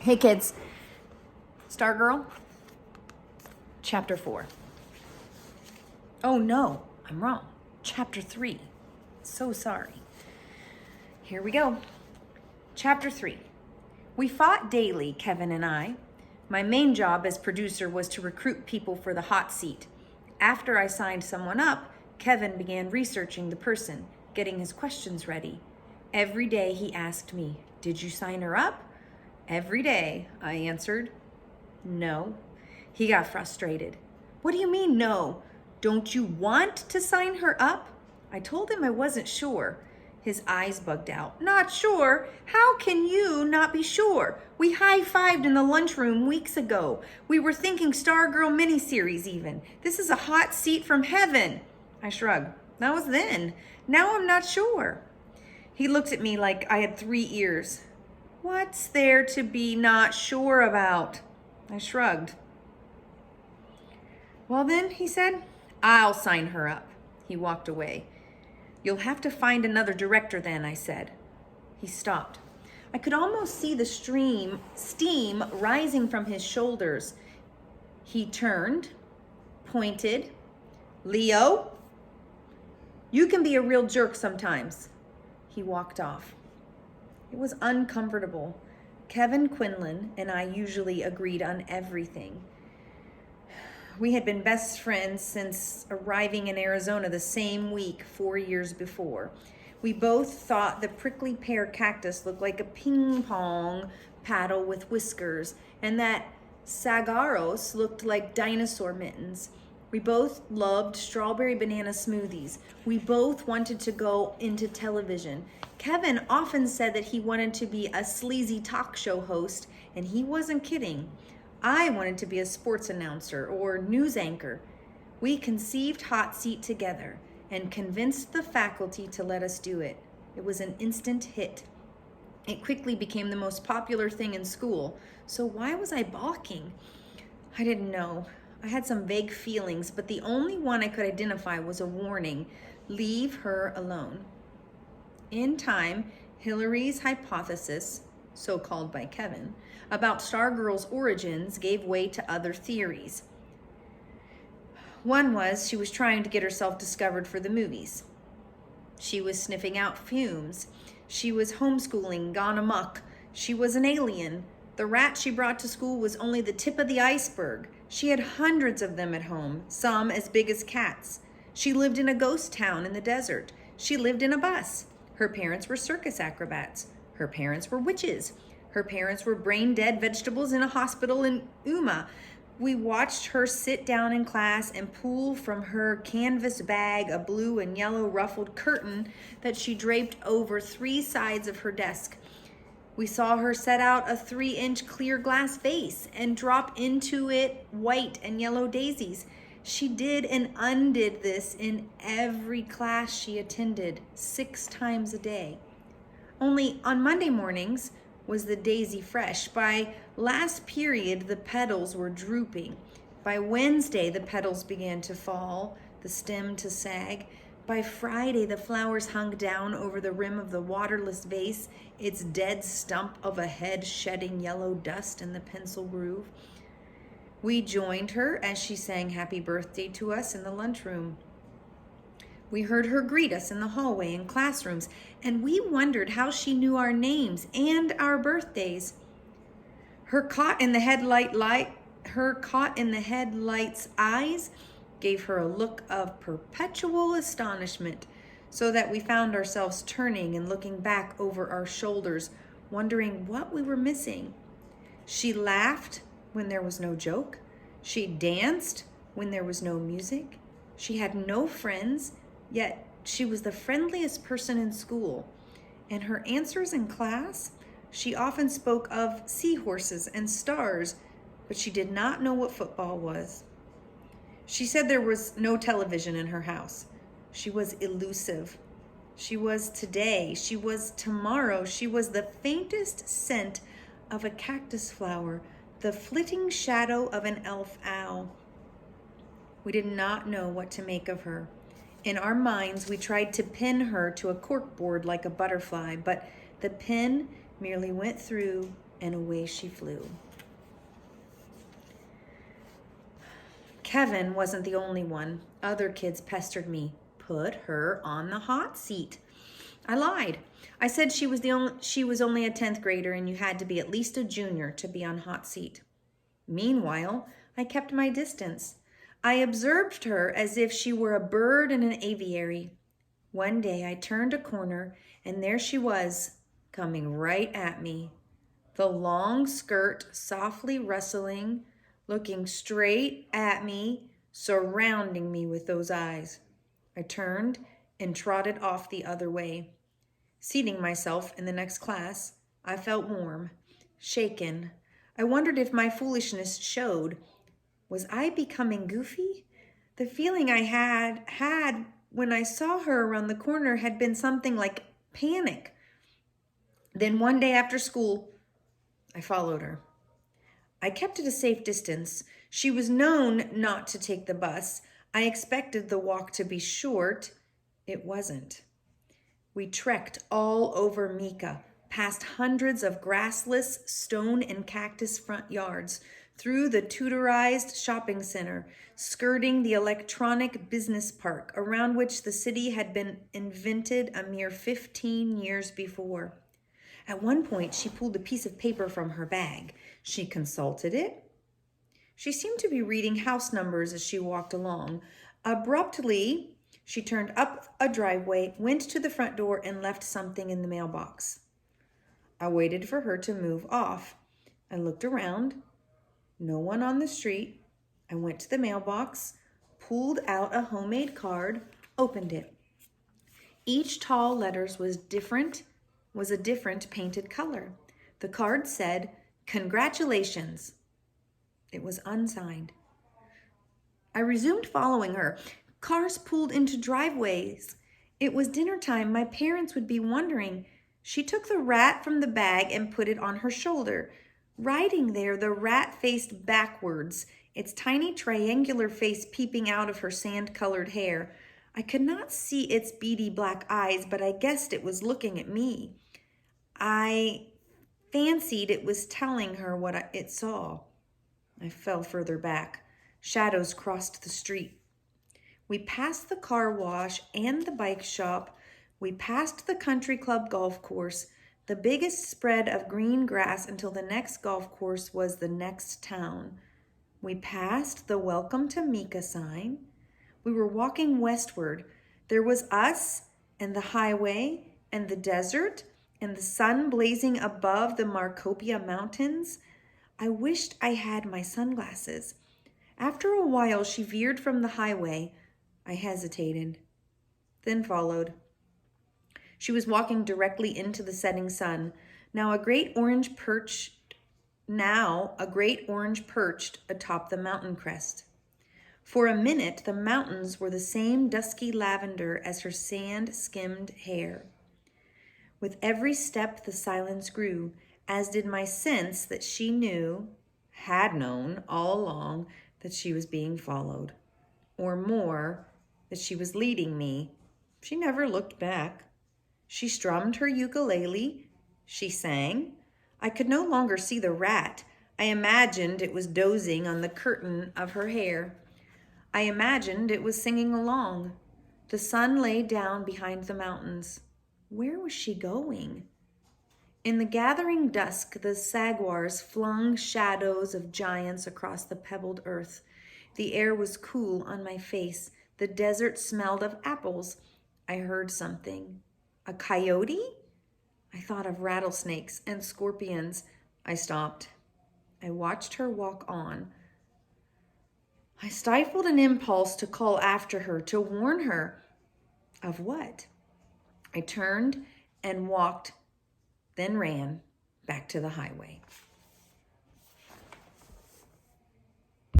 Hey kids, Stargirl, chapter 4. Oh no, I'm wrong. Chapter 3. So sorry. Here we go. Chapter 3. We fought daily, Kevin and I. My main job as producer was to recruit people for the hot seat. After I signed someone up, Kevin began researching the person, getting his questions ready. Every day he asked me, "Did you sign her up?" Every day, I answered, "No." He got frustrated. "What do you mean, no? Don't you want to sign her up?" I told him I wasn't sure. His eyes bugged out. "Not sure? How can you not be sure? We high-fived in the lunchroom weeks ago. We were thinking Stargirl miniseries even. This is a hot seat from heaven." I shrugged. That was then. Now I'm not sure. He looked at me like I had 3 ears. "What's there to be not sure about?" I shrugged. "Well then," he said, "I'll sign her up." He walked away. "You'll have to find another director then," I said. He stopped. I could almost see the steam rising from his shoulders. He turned, pointed. "Leo, you can be a real jerk sometimes." He walked off. It was uncomfortable. Kevin Quinlan and I usually agreed on everything. We had been best friends since arriving in Arizona the same week 4 years before. We both thought the prickly pear cactus looked like a ping pong paddle with whiskers, and that saguaros looked like dinosaur mittens. We both loved strawberry banana smoothies. We both wanted to go into television. Kevin often said that he wanted to be a sleazy talk show host, and he wasn't kidding. I wanted to be a sports announcer or news anchor. We conceived Hot Seat together and convinced the faculty to let us do it. It was an instant hit. It quickly became the most popular thing in school. So why was I balking? I didn't know. I had some vague feelings, but the only one I could identify was a warning: leave her alone. In time, Hillary's hypothesis, so called by Kevin, about Stargirl's origins gave way to other theories. One was she was trying to get herself discovered for the movies. She was sniffing out fumes. She was homeschooling gone amok. She was an alien. The rat she brought to school was only the tip of the iceberg. She had hundreds of them at home, some as big as cats. She lived in a ghost town in the desert. She lived in a bus. Her parents were circus acrobats. Her parents were witches. Her parents were brain-dead vegetables in a hospital in Uma. We watched her sit down in class and pull from her canvas bag a blue and yellow ruffled curtain that she draped over 3 sides of her desk. We saw her set out a 3-inch clear glass vase and drop into it white and yellow daisies. She did and undid this in every class she attended 6 times a day. Only on Monday mornings was the daisy fresh. By last period, the petals were drooping. By Wednesday, the petals began to fall, the stem to sag. By Friday, the flowers hung down over the rim of the waterless vase, its dead stump of a head shedding yellow dust in the pencil groove. We joined her as she sang happy birthday to us in the lunchroom. We heard her greet us in the hallway and classrooms, and we wondered how she knew our names and our birthdays. Her caught in the headlight's eyes gave her a look of perpetual astonishment, so that we found ourselves turning and looking back over our shoulders, wondering what we were missing. She laughed when there was no joke. She danced when there was no music. She had no friends, yet she was the friendliest person in school. And her answers in class, she often spoke of seahorses and stars, but she did not know what football was. She said there was no television in her house. She was elusive. She was today. She was tomorrow. She was the faintest scent of a cactus flower, the flitting shadow of an elf owl. We did not know what to make of her. In our minds, we tried to pin her to a corkboard like a butterfly, but the pin merely went through and away she flew. Kevin wasn't the only one. Other kids pestered me. Put her on the hot seat. I lied. I said she was only a 10th grader and you had to be at least a junior to be on hot seat. Meanwhile, I kept my distance. I observed her as if she were a bird in an aviary. One day I turned a corner and there she was, coming right at me. The long skirt softly rustling, looking straight at me, surrounding me with those eyes. I turned and trotted off the other way. Seating myself in the next class, I felt warm, shaken. I wondered if my foolishness showed. Was I becoming goofy? The feeling I had when I saw her around the corner had been something like panic. Then one day after school, I followed her. I kept at a safe distance. She was known not to take the bus. I expected the walk to be short. It wasn't. We trekked all over Mika, past hundreds of grassless stone and cactus front yards, through the tutorized shopping center, skirting the electronic business park around which the city had been invented a mere 15 years before. At one point, she pulled a piece of paper from her bag. She consulted it. She seemed to be reading house numbers as she walked along. Abruptly, she turned up a driveway, went to the front door, and left something in the mailbox. I waited for her to move off. I looked around. No one on the street. I went to the mailbox, pulled out a homemade card, opened it. Each tall letters was a different painted color. The card said, "Congratulations." It was unsigned. I resumed following her. Cars pulled into driveways. It was dinner time. My parents would be wondering. She took the rat from the bag and put it on her shoulder. Riding there, the rat faced backwards, its tiny triangular face peeping out of her sand-colored hair. I could not see its beady black eyes, but I guessed it was looking at me. I fancied it was telling her what it saw. I fell further back. Shadows crossed the street. We passed the car wash and the bike shop. We passed the country club golf course, the biggest spread of green grass until the next golf course was the next town. We passed the Welcome to Mika sign. We were walking westward. There was us and the highway and the desert and the sun blazing above the Marcopia Mountains. I wished I had my sunglasses. After a while, she veered from the highway. I hesitated, then followed. She was walking directly into the setting sun. Now a great orange perched atop the mountain crest. For a minute, the mountains were the same dusky lavender as her sand-skimmed hair. With every step, the silence grew, as did my sense that she had known all along, that she was being followed. Or more, that she was leading me. She never looked back. She strummed her ukulele. She sang. I could no longer see the rat. I imagined it was dozing on the curtain of her hair. I imagined it was singing along. The sun lay down behind the mountains. Where was she going? In the gathering dusk, the saguars flung shadows of giants across the pebbled earth. The air was cool on my face. The desert smelled of apples. I heard something. A coyote? I thought of rattlesnakes and scorpions. I stopped. I watched her walk on. I stifled an impulse to call after her, to warn her. Of what? I turned and walked, then ran back to the highway.